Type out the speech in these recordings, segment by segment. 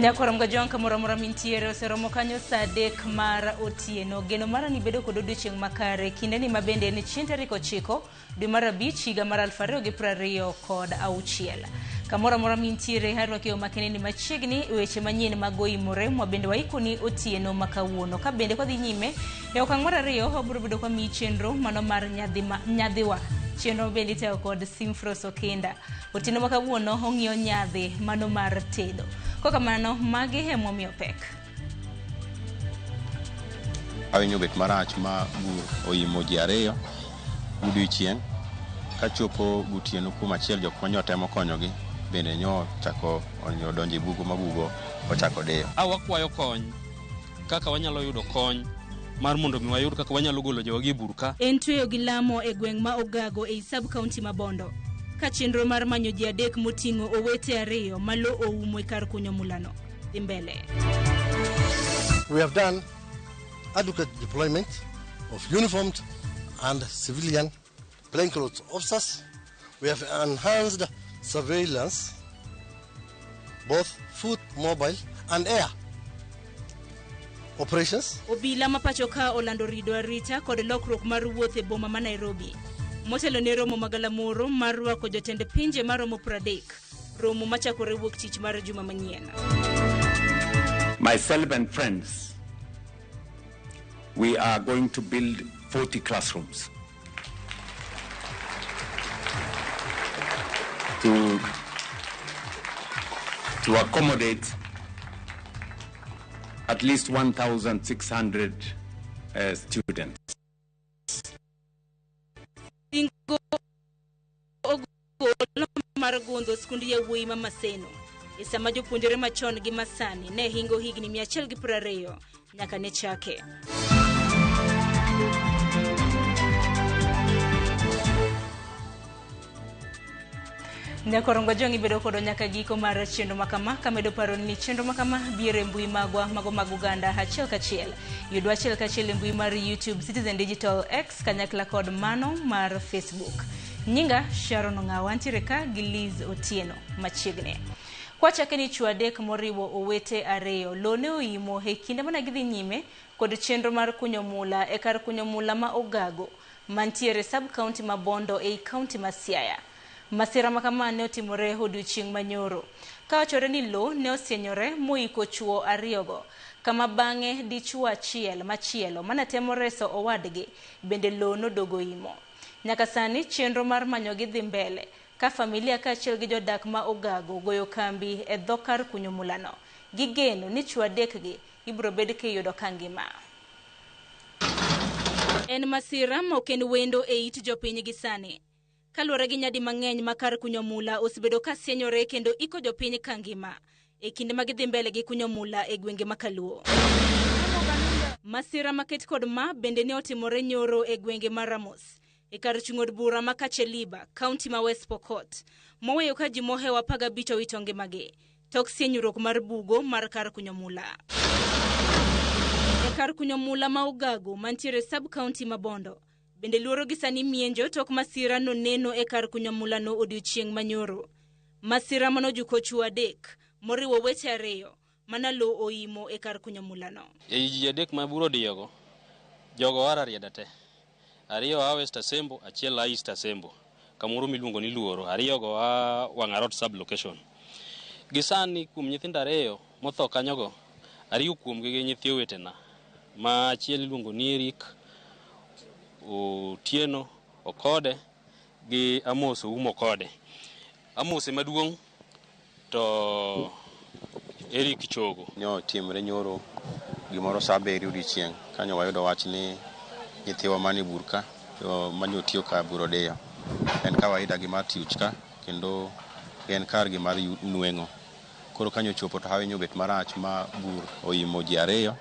Nyakorom gajonka moramora mintiere oseromo kanyo saa 3 mar otieno. Geno mara ni bedo kod odiochieng' makare kinde ni mabende ni chieng' tarik 9 dwe mar 5 higa mar 2026. Kamoramora mintiere harwaki omakene ni machiegni weche manyien magoimore mwabende waikoni otieno makawuono. Ka bende kodhi nyime e okang' mar 2 obiro bedo kwa mi chenro mano mar nyadhiwa. Chenro bende teo kod Simfros Okinda. Otieno makawuono ong'iyo nyadhi mano mar tedo. Kokamano magi emomiyo pek. Awinyo bet marach ma bur oimo ji 2 odiochieng' kachopo gutieno kuma achiel jok manyo temo konyogi bende nyo chako donjo e bugo mabugo ochako deyo. Wakwayo kony kaka wanyalo yudo kony mar mondo mi wayud kaka wanyalo golo jowagi burka. Entweyo gi lamo e gweng' ma Ogago e sub county ma Bondo. Ka chenro mar manyo ji 3 moting'o owete 2 malo oumo e kar kunyo mulano dhi mbele. We have done adequate deployment of uniformed and civilian plainclothes officers. We have enhanced surveillance, both foot, mobile and air operations. Obila mapacho ka olando rido arita kod lokruok mar wuoth e boma ma Nairobi. Motelo ne romo magalamoro mar rwako jotend pinje maromo 30. Romo machakore wuok tich mar juma manyien. Myself and friends, we are going to build 40 classrooms to accommodate at least 1,600 students. Mar gondo skundi ya wuoyi ma Maseno. E sama jopuonjore machon gi masani ne hingo higni 120 nyaka ne chake. Nyakorongo jongi bedo kodo nyaka giko mar chenro makama kamedo paro ni chenro makama biere mbui magwa mago mag Uganda achiel kachiel. Yudwa achiel kachiel mbui mar YouTube Citizen Digital X kanyakla kod mano mar Facebook. Nyinga Sharon Ongawa antiere ka gi Liz Otieno machiegni. Kwachake ni chwo 3 moriwo owete 2 lone oimo e kinde mana gidhi nyime kod chenro mar kunyo mula e kar kunyo mula ma Ogago mantiere sub county ma Bondo e county ma Siaya. Masira makama ne otimore odiochieng' manyoro. Ka wachore ni lo ne osienyore moiko chwo 2 go. Kama bang'e dichwo achiel machielo manatemo reso owadgi bende lo nodogo imo. Nyaka sani chenro mar manyo gi dhi mbele ka familia kaachiel gi jodak ma Ogago goyo kambi e dhokar kunyo mulano. Gigeno ni chwo 3 gi ibro bed kiyudo kangima. En masira moken wendo e it jopiny gi sani. Kaluwore gi nyadi mang'eny makar kunyo mula osebedo ka sienyore kendo iko jopiny kangima e kinde ma gidhi mbele gi kunyo mula e gwenge makaluo. Masira maket kod ma bende ne otimore nyoro e gwenge mar Ramos e kar chung'od bura ma Kacheliba, county ma West Pokot. Moweyo ka ji mohewa 15 owito ngimagi tok sienyruok mar bugo mar kar kunyo mula. E kar kunyo mula ma Ogago mantiere sub county ma Bondo bende luoro gi sani mienjo tok masira no neno e kar kunyo mula no odiochieng' manyoro. Masira mano juko chwo 3 moriwo wete 2 manalo oimo e kar kunyo mula no. E ji 3 ma buro diyogo jogo wara rieda te. 2 a West Asembo, achiel a East Asembo. Kamoro miluongo ni Luoro, 2 go a Wang'arot sub location. Gisani kuom nyithindo 2 motho kanyogo, 2 kuom gi nyithi wetena. Ma achiel iluongo ni Eric Otieno Okode gi Amos Oumo Kode. Amos maduong' to Eric Chogo. Nyo timre nyoro gimoro saa 7 odiochieng' kanyo wayudo wach ni nyithiwa mani burka manyo tiyo ka buro deyo. En kawaida gi mar tiuch ka kendo en kar gi mar nweng'o. Koro kanyo chopo to hawinyo bet marach ma bur oimo ji 2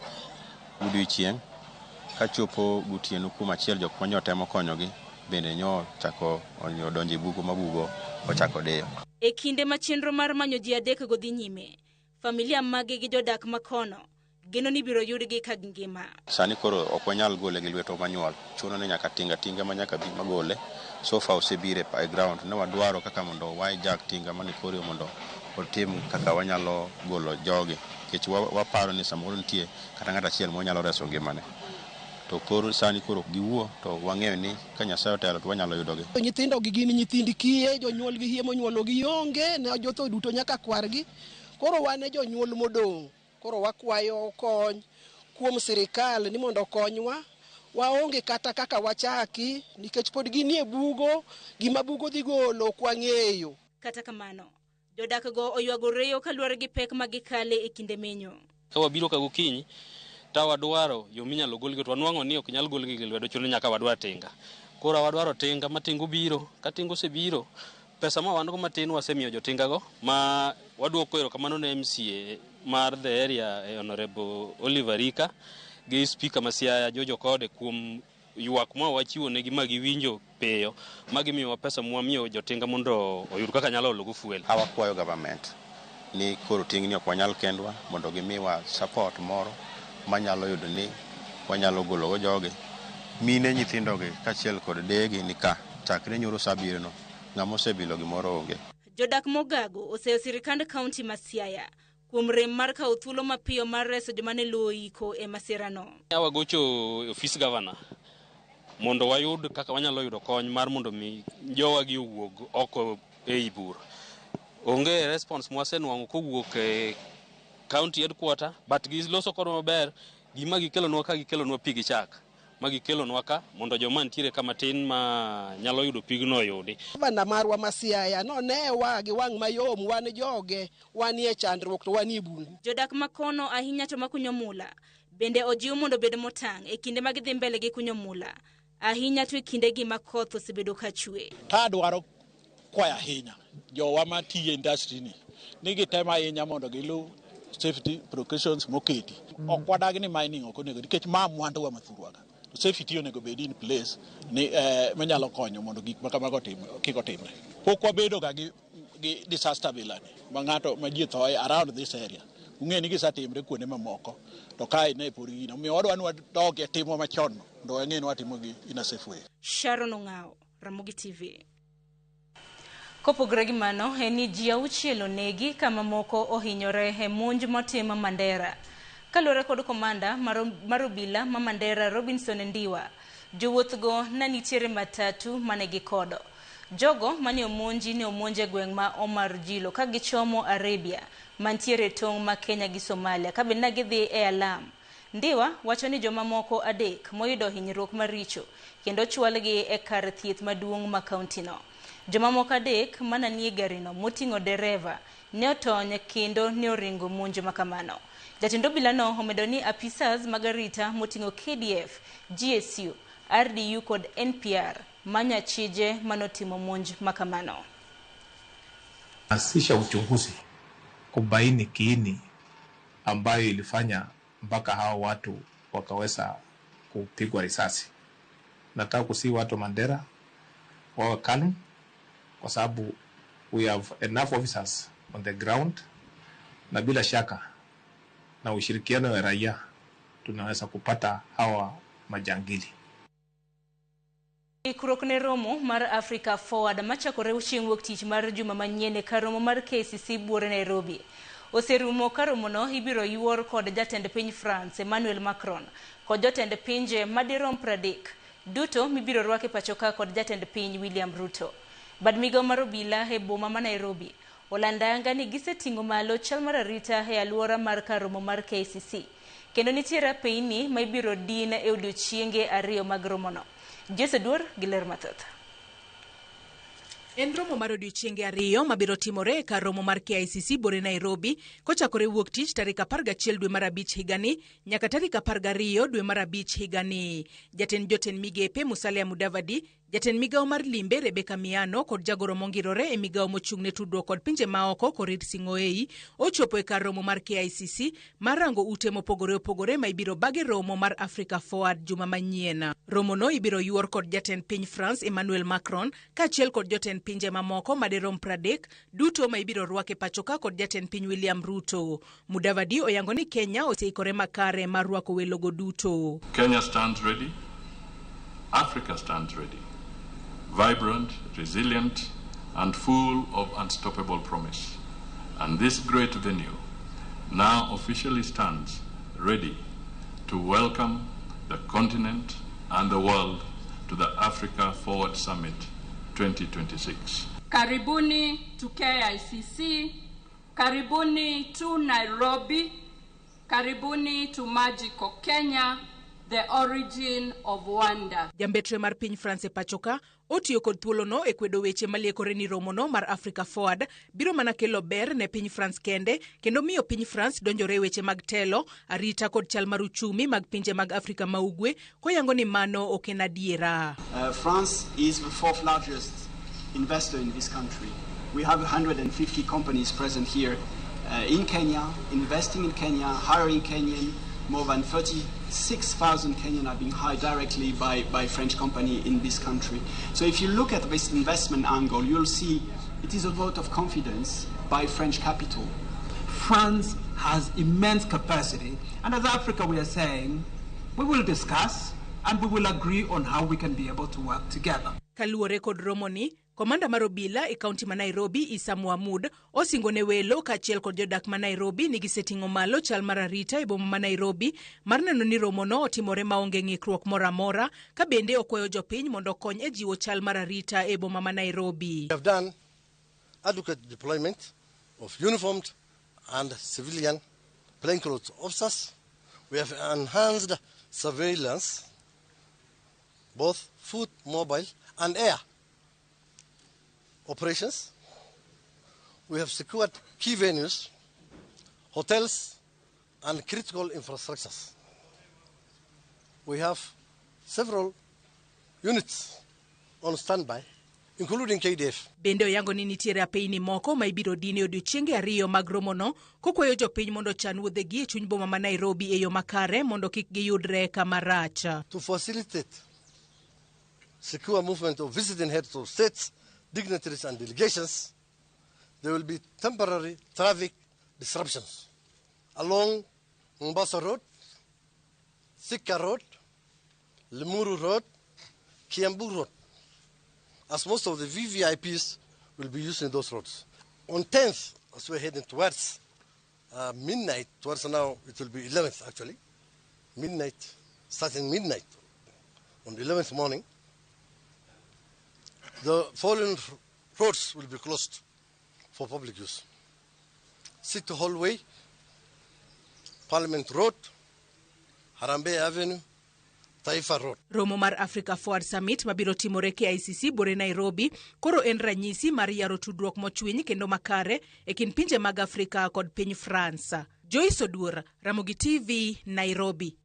odiochieng' kachopo gutieno kuma achiel jok manyo temo konyogi bende nyo chako donjo e bugo mabugo ochako deyo. E kinde ma chenro mar manyo ji 3 go dhi nyime, familia magi gi jodak makono geno ni biro yudgi ka ngima. Sani koro ok wanyal gole gi lweto manyuol. Chuno ni nyaka tinga ma nyaka bi magole. So far osebire e ground ne wadwaro kaka mondo wai jack tinga mani koro mondo otim kaka wanyalo golo jogi kech waparo ni samoro nitie kata ng'at achiel monyalo reso ngimane. To koro sani koro giwuo to wang'eyo ni ka Nyasaye otelo to wanyalo yudogi. Nyithindo gi gin nyithind kiye, jonyuol gi hie monyuolo gi onge, ne jotho duto nyaka kwargi. Koro wan e jonyuol modong'. Koro wakwayo kony kuom sirikal ni mondo konywa. Waonge kata kaka wachaki nikech pod ginie bugo, gima bugo dhi golo ok wang'eyo. Kata kamano, jodak go oywagoreyo kaluwore gi pek magikale e kinde menyo. Ka wabiro ka gokinyi ta wadwaro yo minyalo golgi to wanwang'o ni ok nyal golgi gi lwedo chuno nyaka wadwa tinga. Koro wadwaro tinga matingo biro, ka tingo osebiro pesa ma wan go matin wasemiyo jotinga go ma wadwoko erokamano ne MCA mar the area Honorable Oliver Rika gi speaker ma Siaya Jojo Kode kuom ywak ma wachiwo negi magiwinjo peyo magimiyo pesa mwamiyo jotinga mondo oyud kaka nyalo logo fuel. Hawakwayo government ni koro tingni ok wanyal kendwa mondo gimiwa support moro manyalo yudo ni wanyalo golo joge. Mine nyithindo gi kachiel kod degi ni ka chakre nyoro sabiro no ng'ama osebilo gimoro onge. Jodak Mogago oseyo sirikand kaunti ma Siaya kuom rem mar kawo thuolo mapiyo mar reso joma ne luwo iko e masirano. Wagocho office governor mondo wayud kaka wanyalo yudo kony mar mondo mi jowa gi owuog oko ei bur. Onge response mwasenwang'o kowuok e county headquarter but giloso kodwa maber gima gikelonwa ka gikelonwa pi gi chak magikelonwa ka mondo joma ntiere kama tin ma nyalo yudo pigno yudi. Banda marwa ma Siaya no newa gi wang' mayom wan joge wanie chandruok to wanie bungu. Jodak makono ahinya to makunyo mula bende ojiw mondo bed motang' e kinde ma gidhi mbele gi kunyo mula ahinya to e kinde gi ma koth osebedo ka chwe. Ta dwaro kwaya ahinya jowa matiyo industry ni gitema ahinya mondo gilu safety precautions moketi. Ok wadagi ni mining ok onego nikech ma mwandu wa mathurwaga. Safety onego bed in place ni manyalo konyo mondo gik makamago kik otimre. Pok wabedo ga gi disaster bilani ma ng'ato ma ji thoe around this area. Ung'e ni gisatimre kuonde mamoko to kae ne pur gino. Omiyo wadwa doge timo machon ndo wang'e ni watimo gi in a safe way. Sharon Ong'ao, Ramogi TV. Kopogore gi mano, en ni ji auchiel onegi kama moko ohinyore e monj motim Mandera. Kaluwore kod komanda mar obila ma Mandera Robinson Ndiwa, jowuoth go nanitiere matatu mane gikodo. Jogo mane omonji ne omonje gweng' ma Omar Jilo ka gichomo Arabia mantiere tong' ma Kenya gi Somalia ka bende gidhi e Alam. Ndiwa wacho ni joma moko adek moyudo hinyruok maricho kendo chwalgi e kar thieth maduong' ma kaunti no. Joma moko adek mananie garino moting'o dereva ne otony kendo ne oringo monjo makamano. Jatend obila no omedo ni apisas magarita moting'o KDF, GSU, RDU kod NPR manya chije manotimo monj makamano. Asisha uchunguzi kubaini kiini ambayo ilifanya mpaka hao watu wakaweza kupigwa risasi. Nataka kusi watu Mandera wawe calm kwa sababu we have enough officers on the ground na bila shaka na ushirikiano wa raia tunaweza kupata hawa majangili. Kurokne romo mar Africa Forward machakore chieng' wuok tich mar juma manyien kar romo mar KCC buore Nairobi. Oserumo ka romono ibiro yuor kod jatend piny France Emmanuel Macron kod jotend pinje madirom 30 duto mibiro rwake pachoka kod jatend piny William Ruto. Bad migawo mar obila e boma ma Nairobi olandanga ni giseting'o malo chal mar arita e alwora mar kar romo mar KCC kendo nitiere peini ma ibiro din e odiochienge ariyo mag romono. Jesse Dur giler mathoth. En romo mar odiochienge ariyo mabiro timore kar romo mar KICC bore Nairobi kochakore wuok tich tarik 11 dwe mar abich higani nyaka tarik 12 dwe mar abich higani. Jotend migepe Musalia Mudavadi, jatend migawo mar limbe Rebecca Miano kod jagoro mongirore e migawo mochung'ne tudruok kod pinje maoko Korir Sing'oei ochopo e kar romo mar KICC mar rango ute mopogore opogore ma ibiro bage romo mar Africa Forward juma manyien. Romo no ibiro yuor kod jatend piny France Emmanuel Macron kaachiel kod jotend pinje mamoko madirom 30 duto ma ibiro rwake pachoka kod jatend piny William Ruto. Mudavadi oyango ni Kenya oseikore makare mar rwako welogo duto. Kenya stands ready. Africa stands ready. Vibrant, resilient, and full of unstoppable promise. And this great venue now officially stands ready to welcome the continent and the world to the Africa Forward Summit 2026. Karibuni to KICC, karibuni to Nairobi, karibuni to Magical Kenya, the origin of wonder. Jambetre mar piny France e pachoka otiyo kod thuolono e kwedo weche maliekore ni romono mar Africa Forward biro mana kelo ber ne piny France kende kendo miyo piny France donjore weche mag telo, arita kod chal mar uchumi mag pinje mag Afrika ma ugwe koyango ni mano ok en adiera. France is the fourth largest investor in this country. We have 150 companies present here in Kenya, investing in Kenya, hiring Kenyan. More than 36,000 Kenyan are being hired directly by French company in this country. So if you look at this investment angle, you'll see it is a vote of confidence by French capital. France has immense capacity, and as Africa we are saying, we will discuss and we will agree on how we can be able to work together. Kaluore kod romoni, komanda mar obila e kaunti ma Nairobi Isa Mohamud osingone welo kaachiel kod jodak ma Nairobi ni giseting'o malo chal mar arita e boma ma Nairobi mar neno ni romono otimore maonge ng'ikruok moro amora ka bende okwayo jopiny mondo okony e jiwo chal mar arita e boma ma Nairobi. We have done adequate deployment of uniformed and civilian plainclothes officers. We have enhanced surveillance, both foot, mobile and air operations. We have secured key venues, hotels, and critical infrastructures. We have several units on standby, including KDF. Bende oyango ni nitiere apeyni moko ma ibiro dini odiochienge ariyo mag romono kokwayo jopiny mondo chan wuodhegi e chuny boma ma Nairobi e yo makare mondo kik giyudre kama rach. To facilitate secure movement of visiting heads of states, dignitaries and delegations, there will be temporary traffic disruptions along Mombasa Road, Thika Road, Limuru Road, Kiambu Road, as most of the VVIPs will be using those roads. On 10th, as we're heading towards midnight, towards now it will be 11th actually, midnight, starting midnight on the 11th morning, the following roads will be closed for public use. City Hallway, Parliament Road, Harambee Avenue, Taifa Road. Romo mar Africa Forward Summit mabiro timore KICC bore Nairobi koro en ranyisi mar yaro tudruok mochwiny kendo makare e kind pinje mag Afrika kod piny France. Joyce Oduor, Ramogi TV, Nairobi.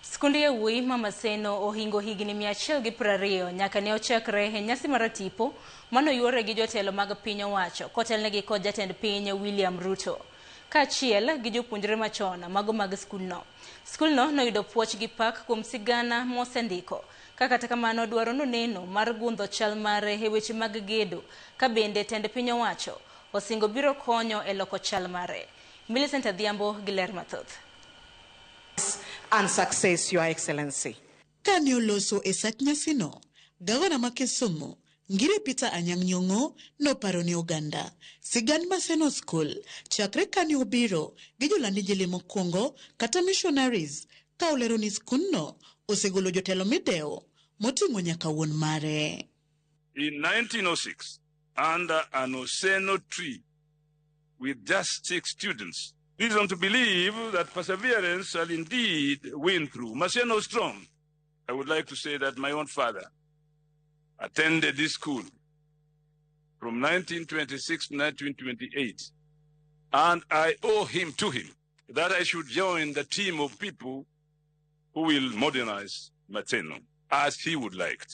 Skunde yawuoyi ma Maseno ohingo higni 120 nyaka ne ochakre e nyasi mar tipo manoyuore gi jotelo mag piny owacho kotelnegi kod jatend piny William Ruto kaachiel gi jopuonjre machon mago mag skulno. Skulno noyudo puoch gi pak kuom sigana mosendiko kata kamano dwaro noneno mar gundho chal mare e weche mag gedo ka bende tend piny owacho osingo biro konyo e loko chal mare. Millicent Adhiambo gi ler mathoth. And success, Your Excellency. Kani oloso e sach nyasino, gavana ma Kisumu, Ngire Peter Anyang' Nyong'o noparo ni oganda. Sigand Maseno School, chakre kani obiro gi jolandi jele mokwongo kata missionaries, ka olero ni skunno osegolo jotelo mideo moting'o nyaka wuon mare. In 1906, under an Oseno tree with just 6 students, reason to believe that perseverance shall indeed win through. Maseno strong. I would like to say that my own father attended this school from 1926 to 1928, and I owe him to him that I should join the team of people who will modernize Maseno as he would like.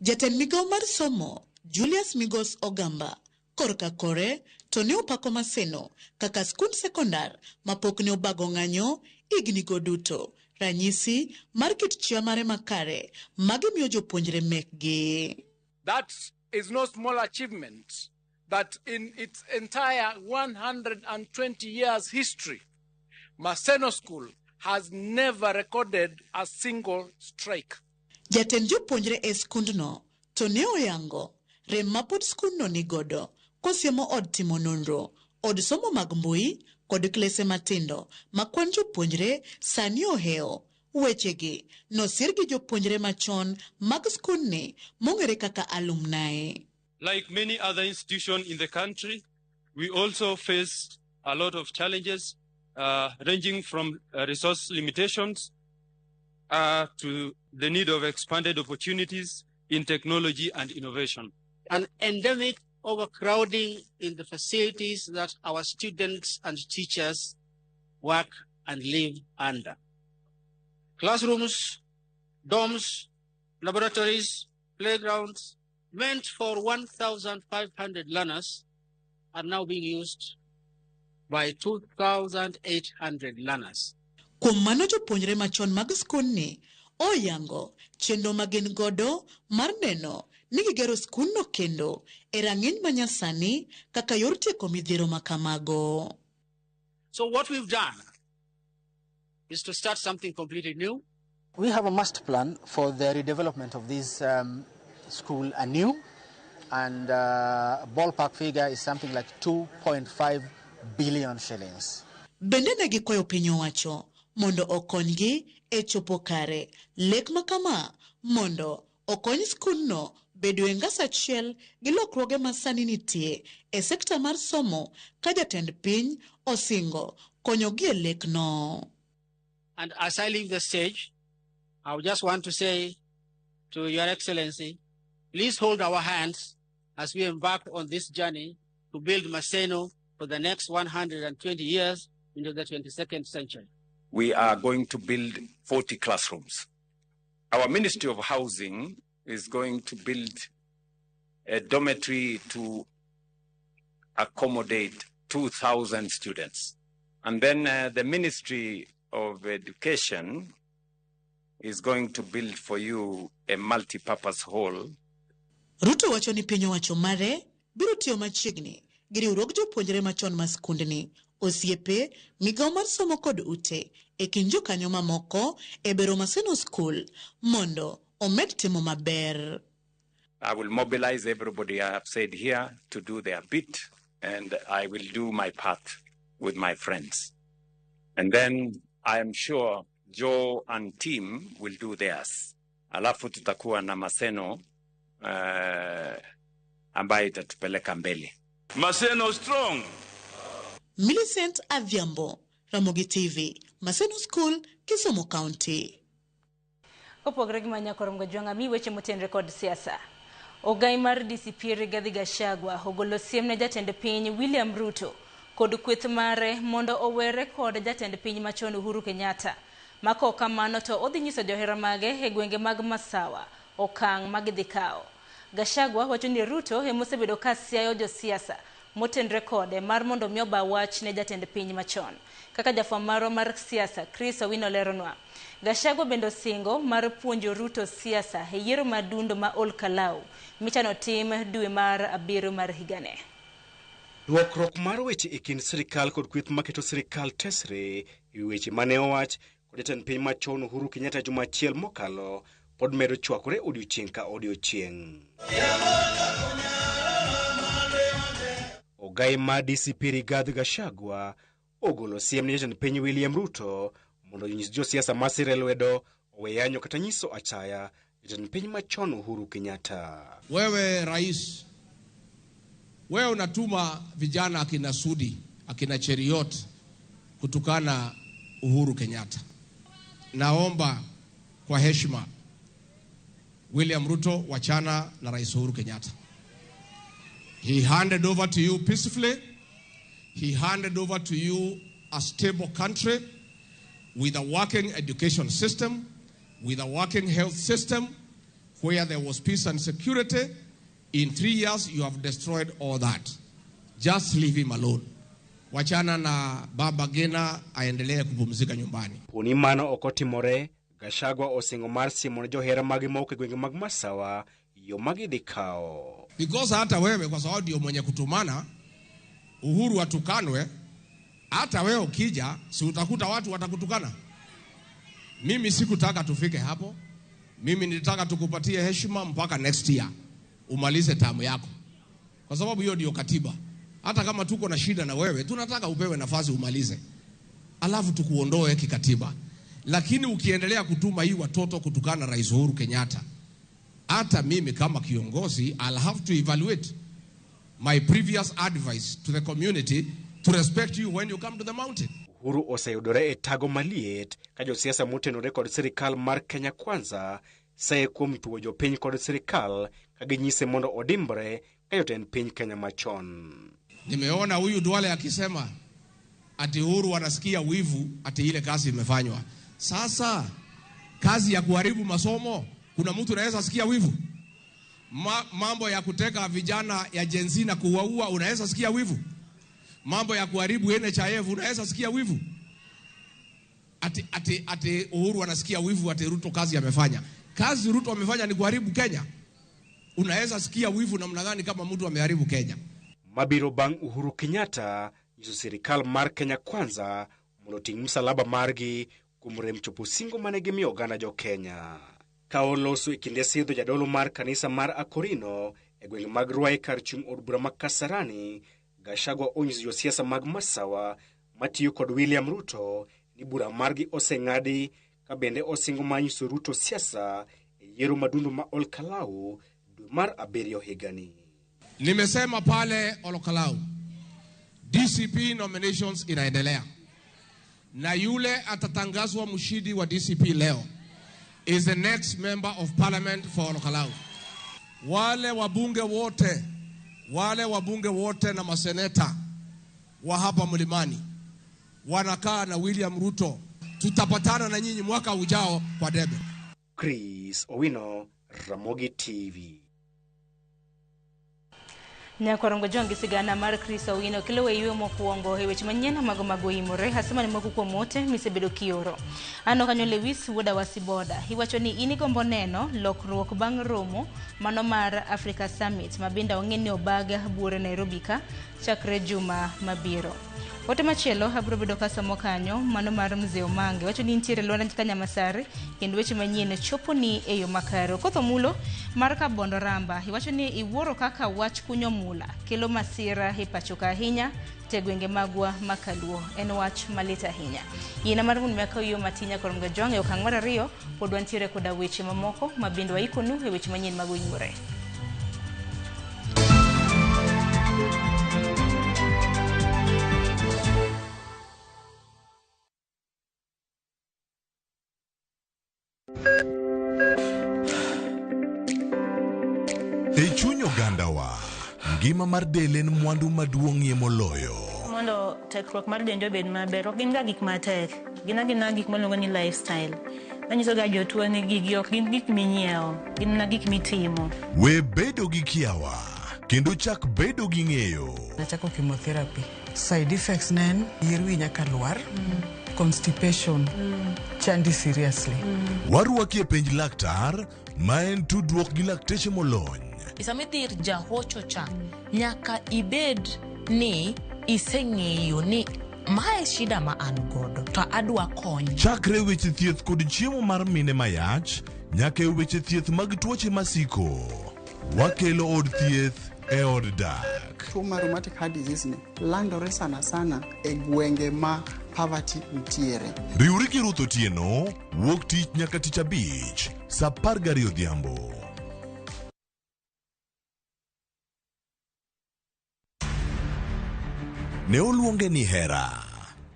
Jatend migao mar somo, Julius Migos Ogamba, korka kore, to ne opako Maseno kaka skund sekondar mapok ne obago ng'anyo igni go duto, ranyisi mar kit chia mare makare magimiyo jopuonjre mekgi. That is no small achievement that in its entire 120 years history, Maseno School has never recorded a single strike. Jatend jopuonjre e skundno to ne oyango rem mapod skundno ni godo kosiemo od timo nonro od somo mag mbui kod klese matindo makwan jopuonjre sani oheo. Wechegi nosir gi jopuonjre machon mag skundni mong'ere kaka alumni. Like many other institutions in the country, we also face a lot of challenges ranging from resource limitations to the need of expanded opportunities in technology and innovation. An endemic overcrowding in the facilities that our students and teachers work and live under. Classrooms, dorms, laboratories, playgrounds, meant for 1,500 learners are now being used by 2,800 learners. Kuom mano jopuonjre machon mag skundni oyango chenro magin godo mar neno ni gigero skundno kendo e rang'iny manyasani kaka yor tieko midhiero makamago. So what we've done is to start something completely new. We have a master plan for the redevelopment of this school anew, and ballpark figure is something like 2.5 billion shillings. Bende ne gikwayo piny owacho mondo okonygi e chopo kare lek makama mondo okony skundno bedo e ngas achiel gi lokruoge masani nitie e sekta mar somo ka jatend piny osingo konyogi e lekno. And as I leave the stage, I would just want to say to Your Excellency, please hold our hands as we embark on this journey to build Maseno for the next 120 years into the 22nd century. We are going to build 40 classrooms. Our Ministry of Housing is going to build a dormitory to accommodate 2,000 students. And then the Ministry of Education is going to build for you a multi-purpose hall. Ruto wacho ni piny owacho mare biro tiyo machiegni gi riwruog jopuonjre machon ma skundni, osiepe, migawo mar somo kod ute e kind jokanyo mamoko e bero Maseno School mondo omed timo maber. I will mobilize everybody I have said here to do their bit, and I will do my part with my friends. And then I am sure Joe and team will do theirs. Alafu tutakuwa na Maseno ambaye itatupeleka mbele. Maseno strong. Millicent Adhiambo, Ramogi TV, Maseno School, Kisumu County. Opogre gi manyakoro mgojwanga mi weche motenre kod siasa. Ogai mar DCP Rigathi Gachagua ogolo siem ne jatend piny William Ruto kod kweth mare mondo owere kod jatend piny machon Uhuru Kenyatta. Mako kamano to odhi nyiso johera mage e gwenge mag Masawa okang' magidhi kao. Gachagua wacho ni Ruto emosebedo ka siayo josiasa motenre kode mar mondo mioba wach ne jatend piny machon. Kaka jafwamaro mar siasa Chris Owino leronwa. Gachagua bendo singo mar puonjo Ruto siasa e yiero madundo ma Ol Kalou michano tim dwe mar abiro mar higane. Duokrok mar weche e kind sirikal kod kweth maketo sirikal tesre e weche mane owach kod jatend piny machon Uhuru Kenyatta juma achiel mokalo pod medo chwakore odiochieng' ka odiochieng'. Ogai ma DCP Rigathi Gachagua ogolo siem ne jatend piny William Ruto mondo nyis josiasa masire lwedo oweyanyo kata nyiso achaya jatend piny machon Uhuru Kenyatta. Wewe rais, wewe unatuma vijana akina Sudi, akina Cheriot kutukana Uhuru Kenyatta. Naomba kwa heshima William Ruto wachana na Rais Uhuru Kenyatta. He handed over to you peacefully. He handed over to you a stable country with a working education system, with a working health system, where there was peace and security. In 3 years, you have destroyed all that. Just leave him alone. Wachana na Baba Gena aendelee kupumzika nyumbani. Poni mano okotimore, Gachagua osingo mar simo ne johera magi mauke gwenge mag Masawa yo magidhi kao. Because hata wewe kwa sababu ndio mwenye kutumana Uhuru atukanwe, hata wewe ukija si utakuta watu watakutukana. Mimi sikutaka tufike hapo. Mimi nilitaka tukupatie heshima mpaka next year umalize tamu yako, kwa sababu hiyo ndio katiba. hata kama tuko na shida na wewe, tunataka upewe nafasi umalize, alafu tukuondoe kikatiba. Lakini ukiendelea kutuma hii watoto kutukana Rais Uhuru Kenyatta, hata mimi kama kiongozi I'll have to evaluate my previous advice to the community to respect you when you come to the mountain. Uhuru oseyudore e tago maliet ka josiasa motenore kod sirikal mar Kenya Kwanza saye kuom tuo jopiny kod sirikal ka ginyise mondo odimbre ka jotend piny Kenya machon. Nimeona huyu Duale akisema ati Uhuru wanasikia wivu ati ile kazi imefanywa. Sasa kazi ya kuharibu masomo, kuna mtu anaweza sikia wivu? Mambo ya kuteka vijana ya Gen Z na kuwaua, unaweza sikia wivu? Mambo ya kuharibu NHIF, unaweza sikia wivu? Ati Uhuru anasikia wivu ati Ruto kazi amefanya. Kazi Ruto amefanya ni kuharibu Kenya. Unaweza sikia wivu namna gani kama mtu ameharibu Kenya? Mabiro bang Uhuru Kenyatta, nyiso sirikal mar Kenya Kwanza mondo ting' msalaba margi kuom rem chopo singo mane gimiyo oganda jo Kenya. Ka oloso e kinde sidho jadolo mar kanisa mar Akorino e gwenge mag Ruai kar chung' od bura ma Kasarani, Gachagua onyiso josiasa mag Masawa matiyo kod William Ruto ni bura margi oseng'adi, ka bende osingo manyiso Ruto siasa e yiero madundo ma Olkalau dwe mar 7 higani. Nimesema pale Olkalau, DCP nominations inaendelea, na yule atatangazwa mshindi wa DCP leo is the next member of parliament for Olkalau. Wale wabunge wote na maseneta wa hapa Mlimani wanakaa na William Ruto. Tutapatana na nyinyi mwaka ujao kwa debe. Chris Owino, Ramogi TV. Nyakorongo jongi sigana mar Chris Owino kilo yiwe mokuongo e weche manyien mago imore hasema ni moko kuom mote misebedo kioro. Ano kanyo Lewis wuoda wasiboda iwacho ni inigombo neno lokruok bang' romo mano mar Africa Summit mabinda ong'eni obaga buore Nairobi ka chakre juma mabiro. Wote machielo abro bedo kasomo kanyo mano mar Mzee Omange wacho ni ntiere Lwanda Nyamasare kendo weche manyien chopo ni e yo makaro. Kotho mulo mar Kabondo Ramba iwacho ni iwuoro kaka wach kunyo mula kelo masira e pacho ka ahinya te gwenge magwa makaluo. En wach malita ahinya. Yina mar mun meka yo matinya koronga jonge okang' mar 2 pod wantiere koda weche mamoko mabindwa ikonu e weche manyien mago imore. E chuny ogandawa, ngima mar del en mwandu maduong'ie moloyo. Mondo tekruok mar dend obed maber, ok gin ga gik matek. Gin gik miluongo ni lifestyle. Manyiso ga jotuo ni gigi ok gin gik minyiewo, gin gik mitimo. We bedo gi kiawa, kendo chak bedo gi ng'eyo. Nachako chemotherapy. Side effects nen, yier wi nyaka lwar, constipation, chandi seriously. Warwaki e penj laktar, ma en tudruok gi lakteche molony. Isamidhir jahocho cha, nyaka ibed ni iseng'eyo ni mae shida ma an godo, to adwa kony. Chakre weche thieth kod chiemo mar mine mayach, nyaka e weche thieth mag tuoche masiko. Wakelo od thieth e od dak. Tuo mar rheumatic heart disease ni landore sana e gwenge ma poverty ntiere. Riwri gi Ruth Otieno, wuok tich nyaka tich abich, saa 12 odhiambo. Ne oluonge ni hera.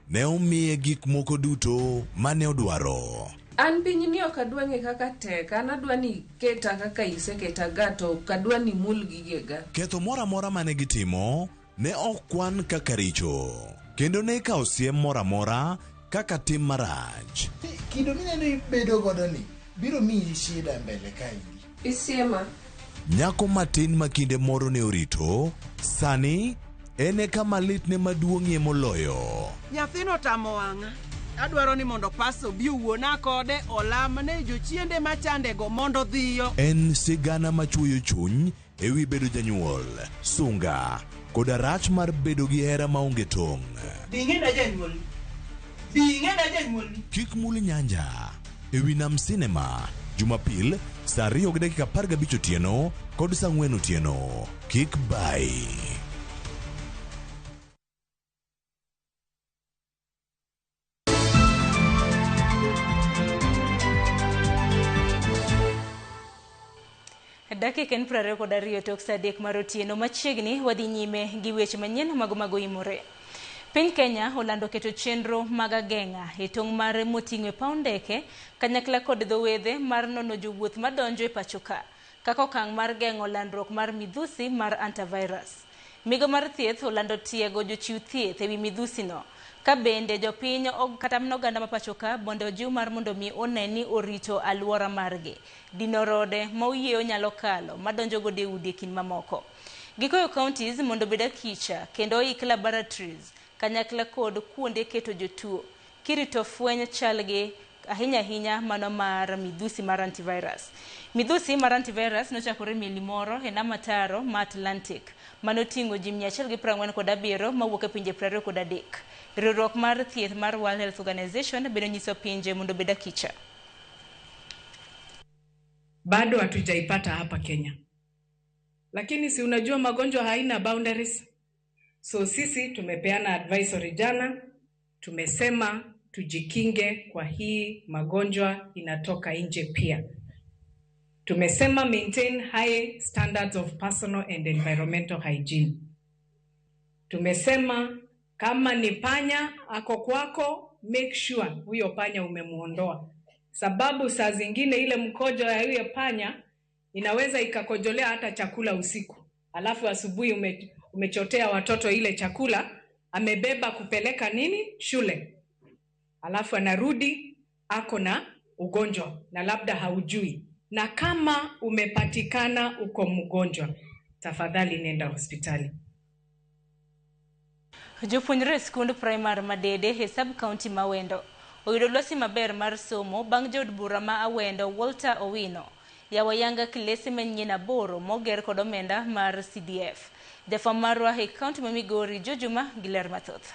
Ne omiye gik moko duto mane odwaro. An piny ni ok adwa ng'e kaka tek, an adwa ni keta kaka iseketa gato, kadwa ni mul gigega. Ketho mora mora mane gitimo, ne ok kwan kaka richo. Kendo ne ikawo siem mora mora kaka tim marach. Kido mineno bedo godo ni, biro miyi shida mbele kaidi. Isiema. Nyako matin makinde moro ne orito, sani ene kama litne maduong'ie moloyo. Nyathino tamo wang'a. Adwaro ni mondo paso bi wuona kode olamne jochiende machandego mondo dhiyo. En sigana machuoyo chuny ewi bedo janyuol, sunga, koda rach mar bedo gi hera maonge tong'. Bing'ena janyuol. Kik mul nyanja ewi Nam Cinema, Jumapil, saa 2:15 otieno kod saa 4 otieno. Kik bai. dakika en 22 tok saa 3 mar otieno machiegni wadhi nyime gi weche manyien mago imore. Piny Kenya olando keto chenro mag ageng'a e tong' mare moting'o e paw ndeke kanyakla kod dhowedhe mar nono jowuoth madonjo e pacho ka kaka okang' mar geng'o landruok mar midhusi mar antivirus. Migo mar thieth olando tiego jochiw thieth ewi midhusi no, ka bende jopiny kata oganda ma pacho ka bonde ojiw mar mondo mi oneni orito aluora margi. Dino rode ma oyieyo nyalo kalo madonjo gode udi kin mamoko. Gikoyo counties mondo beda kicha kendo oik laboratories kanyakla kod kuonde keto jotuo kirito fweny chalgi ahinya mano mar midhusi mar antivirus. Midhusi mar antivirus nochakore meli moro e nam ataro ma Atlantic manoting'o ji 147 mawuok e pinje 23. Riwruok mar thieth mar World Health Organization bendo nyiso pinje mondo beda kicha. Bado hatujaipata hapa Kenya. Lakini si unajua magonjwa haina boundaries. So sisi tumepeana advisory jana, tumesema tujikinge kwa hii magonjwa inatoka nje pia. Tumesema maintain high standards of personal and environmental hygiene. Tumesema kama ni panya ako kwako, make sure huyo panya umemuondoa. Sababu saa zingine ile mkojo ya huyo panya inaweza ikakojolea hata chakula usiku. Alafu asubuhi umechotea watoto ile chakula, amebeba kupeleka nini? Shule. Alafu anarudi ako na ugonjwa na labda haujui. Na kama umepatikana uko mgonjwa, tafadhali nenda hospitali. Jopuonjre skund primary Madede e sub county Mawendo oyudo lwasi maber mar somo bang' jod bura ma Awendo Walter Owino yawayanga klese manyien 8 moger kod omenda mar CDF. Jafwamb marwa e kaunti ma Migori Jojuma Giler mathoth.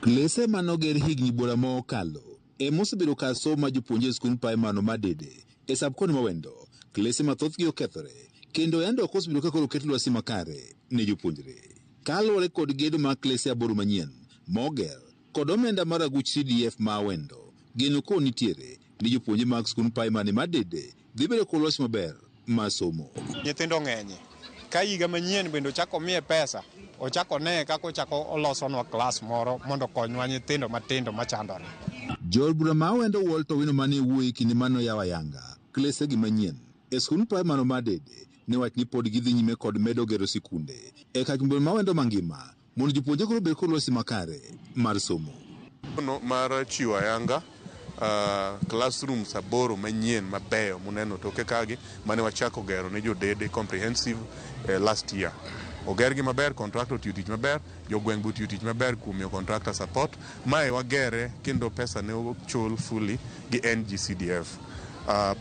Klese manoger higni bura mokalo emosebedo ka somo ma jopuonje skund primary Madede e sub county Mawendo. Klese mathoth gi okethore kendo yando kosebedo ka koro ket lwasi makare ne jopuonjre. Kaluwore kod gedo mag klese 8 manyien moger kod omenda mar aguch CDF ma Awendo, geno ko nitiere ni jopuonje mag skund primary Madede dhi bedo kod lwasi maber ma somo. Nyithindo ng'enye ka higa manyien bende ochako miye pesa, ochako ne kako chako olosonwa klas moro mondo konywa nyithindo matindo machandore. Jod bura ma Awendo Walter Owino mane wuoyi kinde mano yawayanga klese gi manyien e skund primary Madede ne wach ni pod gidhi nyime kod medo gero sikunde e kachumbel ma Awendo mangima mondo jopuonje koro bed kod lwasi makare mar somo. Mar chiwo ayanga classrooms 8 manyien mabeyo muneno toke kagi mane wachako gero ne jodede comprehensive last year. Ogergi maber, contractor tiyo tich maber, jogweng' bu tiyo tich maber kuom contractor support. Mae wagere kendo pesa ne ochul fully gi NGCDF.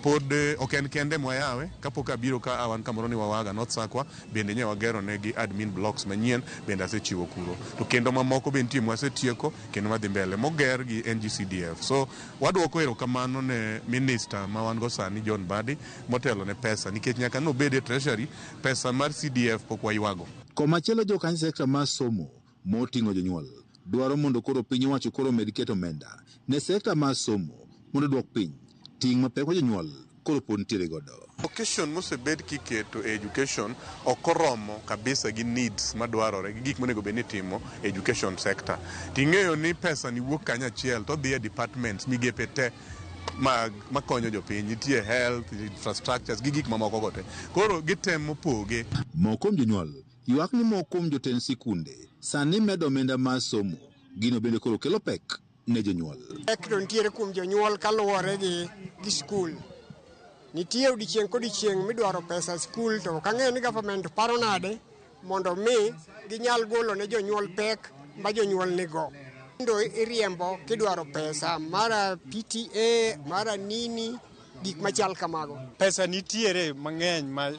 Pod oken kende mwayawe kapok abiro ka awan kamoro ni wawaga North Sakwa bende nye wagero negi admin blocks manyien bende asechiwo kuro to kendo mamoko bende nitie mwasetieko kendo madhi mbele moger gi NGCDF. So wadwoko erokamano ne minister ma wan go sani John Mbadi motelo ne pesa nikech nyaka nobed e treasury pesa mar CDF pok waywago. Komachielo jokanyo sekta mar somo moting'o jonyuol dwaro mondo koro piny owacho koro med keto omenda ne sekta mar somo mondo dwok piny ting' mapek jonyuol koro pod nitiere godo. Education mosebed kiketo education okoromo kabisa gi needs madwarore gi gik monego bed ni timo education sector. Ting'eyo ni pesa ni wuok kanyachiel to dhi e departments migepe te makonyo jopiny, nitie health, infrastructures gi gik mamoko gote. Koro gitemo poge. Moko jonyuol ywak ni moko jotend sikunde sani medo omenda mar somo, gino bende koro kelo pek ne jonyuol. Ekto nitiere kuom jonyuol kaluwore gi skul. Nitie odiochieng' kodiochieng' midwaro pesa skul to kang'eyo ni government paro nade mondo mi ginyal golo ne jonyuol pek ma jonyuol nigo. Ndo iriembo kidwaro pesa mara PTA mara nini gik machal kamago. Pesa nitiere mang'eny ma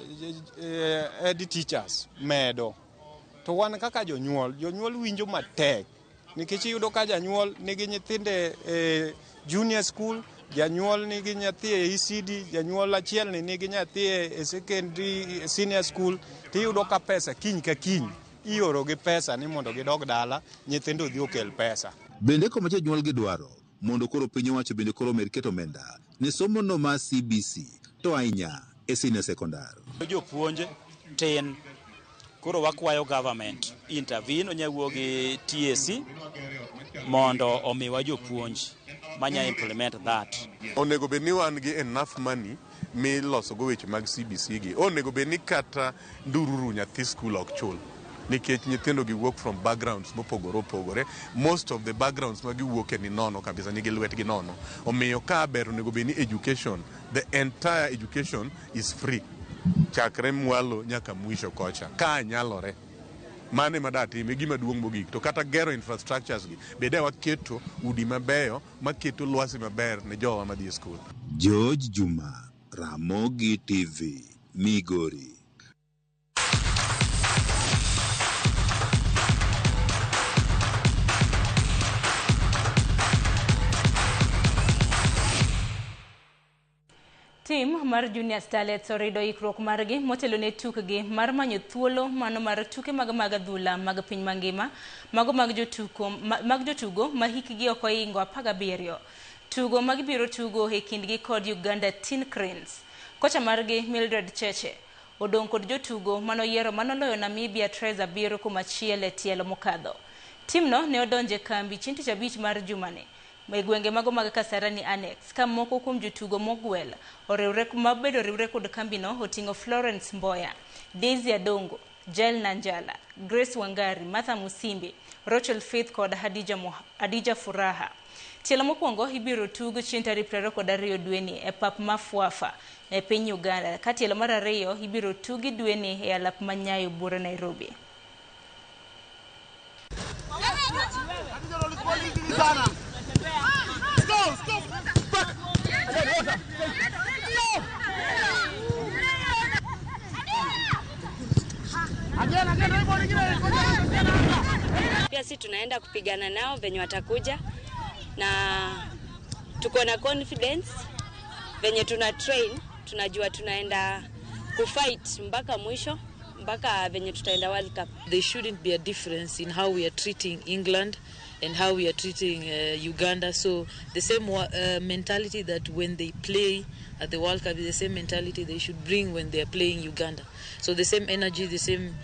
ed teachers medo. To wan kaka jonyuol winjo matek. Nikech iyudo ka janyuol nigi nyithinde junior school, janyuol nigi nyathi e ECD, janyuol achiel nigi nyathi e secondary senior school, tiyudo ka pesa kiny ka kiny ioro gi pesa ni mondo gidog dala, nyithindo dhi okel pesa. Bende komachielo jonyuol gidwaro mondo koro piny owacho bende koro med keto omenda ne somono ma CBC to ahinya e senior sekondar. Jopuonje tin koro wakwayo government intervene onyawuo gi TSC mondo omiwa jopuonj manya implement that. Onego bed ni wan gi enough money mi loso go weche mag CBC gi. Onego bed ni kata ndururu nyathi school ok chul. Nikech nyithindo gi work from backgrounds mopogore opogore. Most of the backgrounds ma giwuoke ni nono kabisa, nigi lwetgi nono. Omiyo ka ber onego bed ni education, the entire education is free. Chakre mwalo nyaka mwisho kocha. Ka nyalore. Mane madatime gima duong' mogik. To kata gero infrastructures gi. Bede waketo udi mabeyo, maketo lwasi maber ne jowa madhi school. George Juma, Ramogi TV, Migori. Tim mar Junior Starlets orido ikruok margi motelo ne tukgi mar manyo thuolo mano mar tuke mag adhula mag piny mangima mago mag jotugo ma hikgi ok oingo 17. Tugo mag biro tugo e kindgi kod Uganda Tin Cranes. Kocha margi Mildred Cheche odong' kod jotugo manoyiero manoloyo Namibia 3-0 kuom achiel e tielo mokadho. Timno ne odonje kambi chieng' tich abich mar jumani e gwenge mago mag Kasarani Annex ka moko kuom jotugo mogwel riwre kod kambino oting'o Florence Mboya, Daisy Adongo, Jael Nanjala, Grace Wangari, Martha Musimbi, Rochel Faith kod Hadija Furaha. Tielo mokwongo ibiro tugo chieng' tarik 22 dweni e pap ma Fuafa e piny Uganda, ka tielo mar ariyo ibiro tugi dweni e alap ma Nyayo Bura Nairobi. Pia sisi tunaenda kupigana nao venye watakuja, na tuko na confidence venye tuna train, tunajua tunaenda kufight mpaka mwisho, mpaka venye tutaenda World Cup. There shouldn't be a difference in how we are treating England and how we are treating Uganda. So the same mentality that when they play at the World Cup is the same mentality they should bring when they are playing Uganda. So the same energy, the same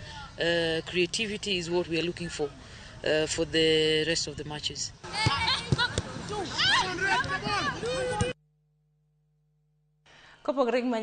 creativity is what we are looking for the rest of the matches.